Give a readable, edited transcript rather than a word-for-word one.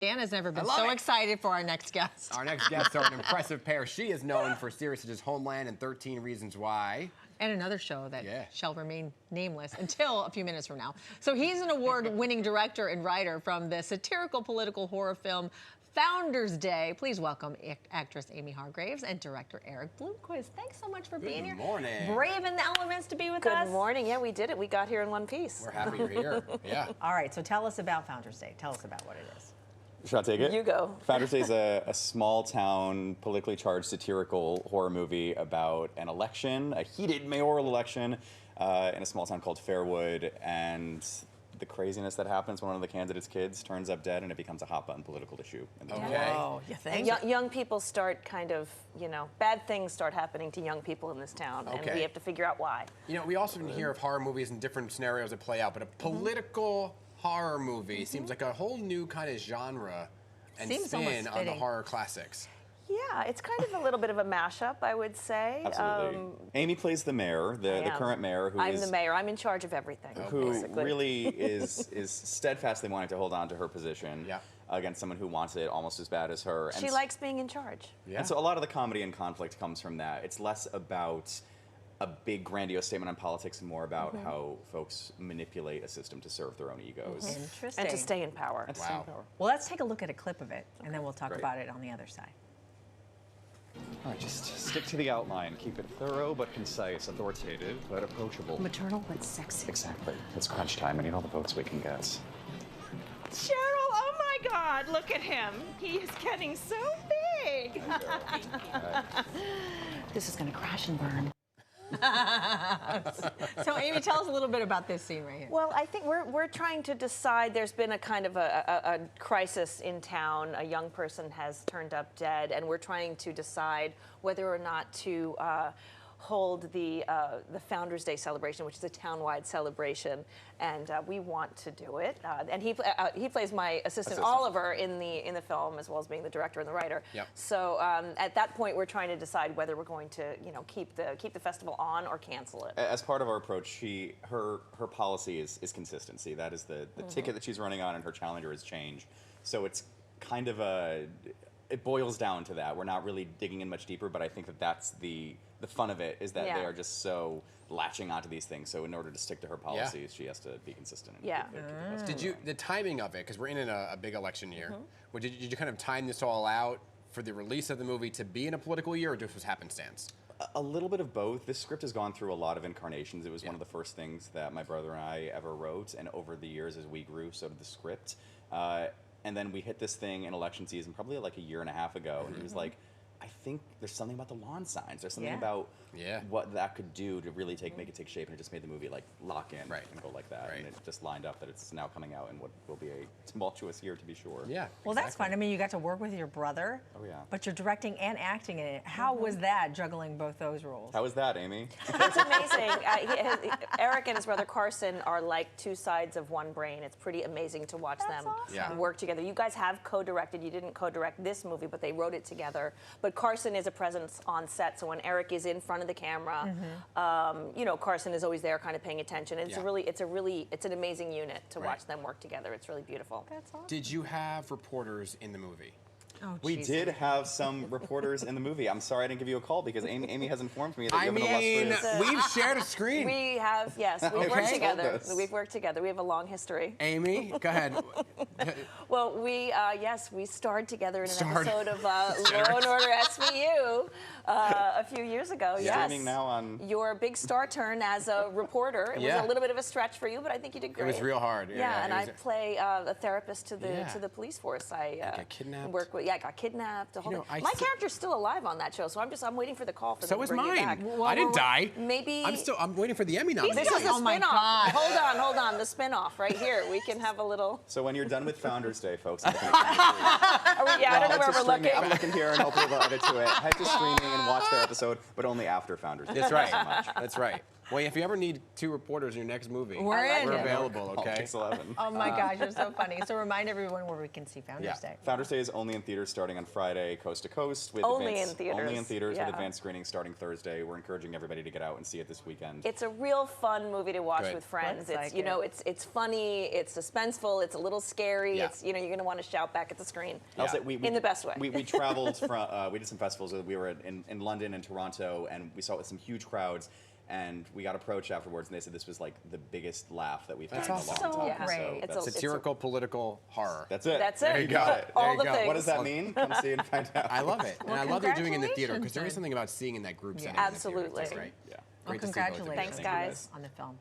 Anna's never been so excited for our next guest. Our next guests are an impressive pair. She is known for series such as Homeland and 13 Reasons Why. And another show that shall remain nameless until a few minutes from now. So he's an award-winning director and writer from the satirical political horror film Founders Day. Please welcome actress Amy Hargreaves and director Erik Bloomquist. Thanks so much for being here. Good morning. Braving the elements to be with us. Good morning. Yeah, we did it. We got here in one piece. We're happy you're here. Yeah. All right, so tell us about Founders Day. Tell us about what it is. Should I take it? You go. Founders Day is a small town, politically charged satirical horror movie about an election, a heated mayoral election in a small town called Fairwood, and the craziness that happens when one of the candidates' kids turns up dead and it becomes a hot button political issue. Okay. Oh, you think? And young people start kind of, bad things start happening to young people in this town, and we have to figure out why. You know, we often hear of horror movies and different scenarios that play out, but a political horror movie seems like a whole new kind of genre and spin on the horror classics. Yeah, it's kind of a little bit of a mashup, I would say. Absolutely. Amy plays the mayor, the current mayor. I'm the mayor. I'm in charge of everything. Who basically. really is steadfastly wanting to hold on to her position against someone who wants it almost as bad as her. She likes being in charge. Yeah. And so a lot of the comedy and conflict comes from that. It's less about a big grandiose statement on politics and more about how folks manipulate a system to serve their own egos. Interesting. And to stay in power. Wow. Well, let's take a look at a clip of it, and then we'll talk about it on the other side. All right, just stick to the outline. Keep it thorough but concise, authoritative but approachable. Maternal but sexy. Exactly. It's crunch time. We need all the votes we can get. Cheryl, oh my God, look at him. He is getting so big. This is going to crash and burn. So, Amy, tell us a little bit about this scene right here. Well, I think we're trying to decide. There's been a kind of a crisis in town. A young person has turned up dead, and we're trying to decide whether or not to hold the Founders Day celebration, which is a town-wide celebration, and we want to do it. And he plays my assistant Oliver in the film, as well as being the director and the writer. Yep. So at that point, we're trying to decide whether we're going to keep the festival on or cancel it. As part of our approach, her policy is consistency. That is the ticket that she's running on, and her challenger is change. So it's kind of it boils down to that. We're not really digging in much deeper, but I think that's the fun of it, is that they are just so latching onto these things. So in order to stick to her policies, she has to be consistent. And keep The timing of it, because we're in a big election year, did you kind of time this all out for the release of the movie to be in a political year, or just was happenstance? A little bit of both. This script has gone through a lot of incarnations. It was one of the first things that my brother and I ever wrote, and over the years as we grew, so did the script. And then we hit this thing in election season probably like a year and a half ago, and he was like, I think there's something about the lawn signs. There's something about what that could do to really make it take shape, and it just made the movie like lock in and go like that. And it just lined up that it's now coming out in what will be a tumultuous year, to be sure. Yeah. Well, that's fun. I mean, you got to work with your brother. Oh yeah. But you're directing and acting in it. How was that, juggling both those roles? How was that, Amy? It's amazing. Erik and his brother Carson are like two sides of one brain. It's pretty amazing to watch them work together. You guys have co-directed. You didn't co-direct this movie, but they wrote it together. But Carson is a presence on set, so when Erik is in front of the camera, Carson is always there, kind of paying attention. It's an amazing unit to watch them work together. It's really beautiful. That's awesome. Did you have reporters in the movie? Oh, we did have some reporters in the movie. I'm sorry I didn't give you a call because Amy has informed me that you have an illustrious... we've shared a screen. We have, yes. We've worked together. We've worked together. We have a long history. Amy, go ahead. Well, we starred together in an episode of Law and Order SVU a few years ago. Streaming now on... Your big star turn as a reporter. It was a little bit of a stretch for you, but I think you did great. It was real hard. Yeah, and I play a therapist to the police force. I got kidnapped. Work with. Yeah, I got kidnapped. My character's still alive on that show, so I'm waiting for the call for them to bring it back. So is mine. I didn't die. Maybe I'm waiting for the Emmy nomination. This is the spin-off. Hold on, the spin-off right here. We can have a little. So when you're done with Founders Day, folks, I don't know where we're looking. I'm looking here, and hopefully they'll edit to it. Head to streaming and watch their episode, but only after Founders Day. That's right. That's right. Well, if you ever need 2 reporters in your next movie, We're available, okay? Politics 11. Oh my gosh, you're so funny. So remind everyone where we can see Founders Day. Founders Day is only in theaters starting on Friday, coast to coast. With Only in theaters. Only in theaters Yeah. with advanced screenings starting Thursday. We're encouraging everybody to get out and see it this weekend. It's a real fun movie to watch Good. with friends. Looks It's like it's funny, it's suspenseful, it's a little scary. Yeah. It's you're gonna want to shout back at the screen. I'll say In the best way. We traveled from, we did some festivals. We were in London and Toronto, and we saw it with some huge crowds. And we got approached afterwards, and they said this was like the biggest laugh that we've had in a long So time. great. It's that's, Satirical political horror. that's it. That's it. There you go. All There you the go. things. What does that mean? Come see and find out. I love it. And I love that you're doing it in the theater because congratulations there is then. something about seeing in that group setting. Yeah. in the theater. It's Absolutely. great. Yeah. Well, Great to see both of you. congratulations Thanks, guys. on the film.